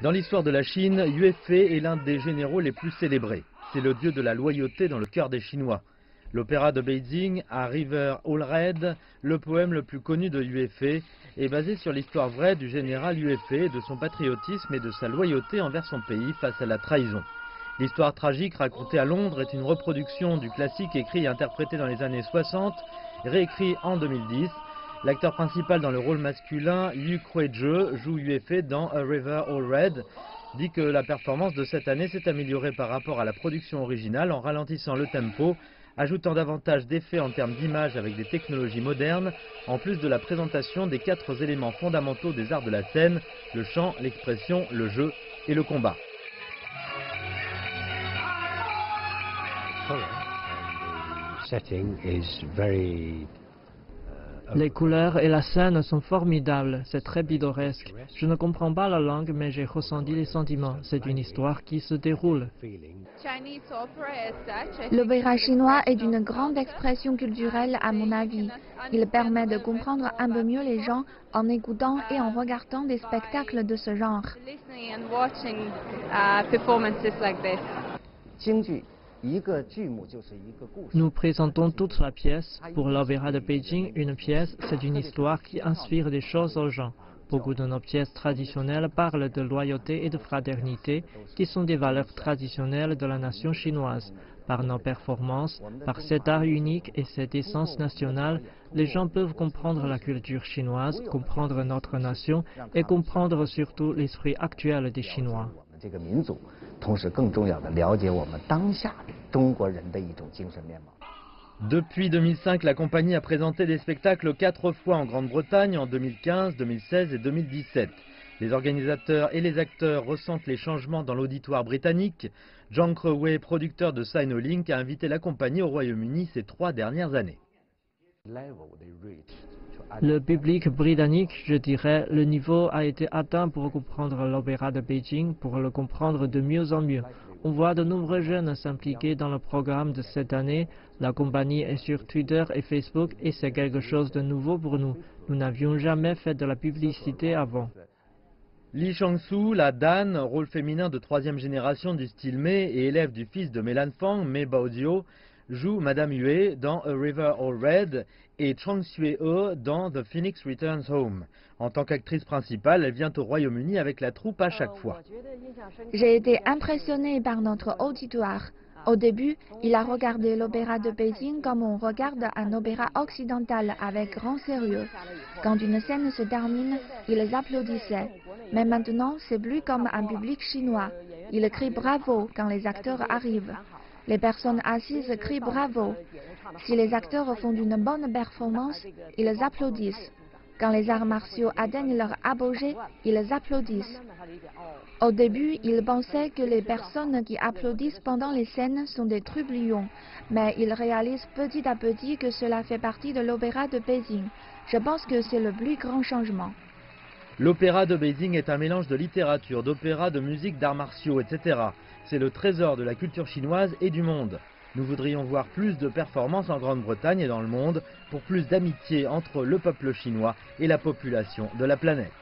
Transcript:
Dans l'histoire de la Chine, Yue Fei est l'un des généraux les plus célébrés. C'est le dieu de la loyauté dans le cœur des Chinois. L'opéra de Beijing, A River All Red, le poème le plus connu de Yue Fei, est basé sur l'histoire vraie du général Yue Fei, de son patriotisme et de sa loyauté envers son pays face à la trahison. L'histoire tragique racontée à Londres est une reproduction du classique écrit et interprété dans les années 60, réécrit en 2010. L'acteur principal dans le rôle masculin, Liu Kuei-je, joue Yue Fei dans A River All Red, dit que la performance de cette année s'est améliorée par rapport à la production originale en ralentissant le tempo, ajoutant davantage d'effets en termes d'image avec des technologies modernes, en plus de la présentation des 4 éléments fondamentaux des arts de la scène, le chant, l'expression, le jeu et le combat. Les couleurs et la scène sont formidables, c'est très pittoresque. Je ne comprends pas la langue, mais j'ai ressenti les sentiments. C'est une histoire qui se déroule. L'opéra chinois est d'une grande expression culturelle à mon avis. Il permet de comprendre un peu mieux les gens en écoutant et en regardant des spectacles de ce genre. Nous présentons toute la pièce. Pour l'opéra de Beijing, une pièce, c'est une histoire qui inspire des choses aux gens. Beaucoup de nos pièces traditionnelles parlent de loyauté et de fraternité, qui sont des valeurs traditionnelles de la nation chinoise. Par nos performances, par cet art unique et cette essence nationale, les gens peuvent comprendre la culture chinoise, comprendre notre nation et comprendre surtout l'esprit actuel des Chinois. Depuis 2005, la compagnie a présenté des spectacles 4 fois en Grande-Bretagne, en 2015, 2016 et 2017. Les organisateurs et les acteurs ressentent les changements dans l'auditoire britannique. John Croway, producteur de Sinolink, a invité la compagnie au Royaume-Uni ces 3 dernières années. Le public britannique, je dirais, le niveau a été atteint pour comprendre l'opéra de Beijing, pour le comprendre de mieux en mieux. On voit de nombreux jeunes s'impliquer dans le programme de cette année. La compagnie est sur Twitter et Facebook et c'est quelque chose de nouveau pour nous. Nous n'avions jamais fait de la publicité avant. Li Shangsu, la Dan, rôle féminin de 3e génération du style Mei et élève du fils de Mei Lanfang, Mei Baozhou, joue Madame Yue dans A River All Red et Chang Xue-he dans The Phoenix Returns Home. En tant qu'actrice principale, elle vient au Royaume-Uni avec la troupe à chaque fois. J'ai été impressionnée par notre auditoire. Au début, il a regardé l'opéra de Beijing comme on regarde un opéra occidental avec grand sérieux. Quand une scène se termine, ils applaudissaient. Mais maintenant, c'est plus comme un public chinois. Ils crient bravo quand les acteurs arrivent. Les personnes assises crient bravo. Si les acteurs font une bonne performance, ils applaudissent. Quand les arts martiaux atteignent leur apogée, ils applaudissent. Au début, ils pensaient que les personnes qui applaudissent pendant les scènes sont des trublions, mais ils réalisent petit à petit que cela fait partie de l'opéra de Beijing. Je pense que c'est le plus grand changement. L'opéra de Beijing est un mélange de littérature, d'opéra, de musique, d'arts martiaux, etc. C'est le trésor de la culture chinoise et du monde. Nous voudrions voir plus de performances en Grande-Bretagne et dans le monde pour plus d'amitié entre le peuple chinois et la population de la planète.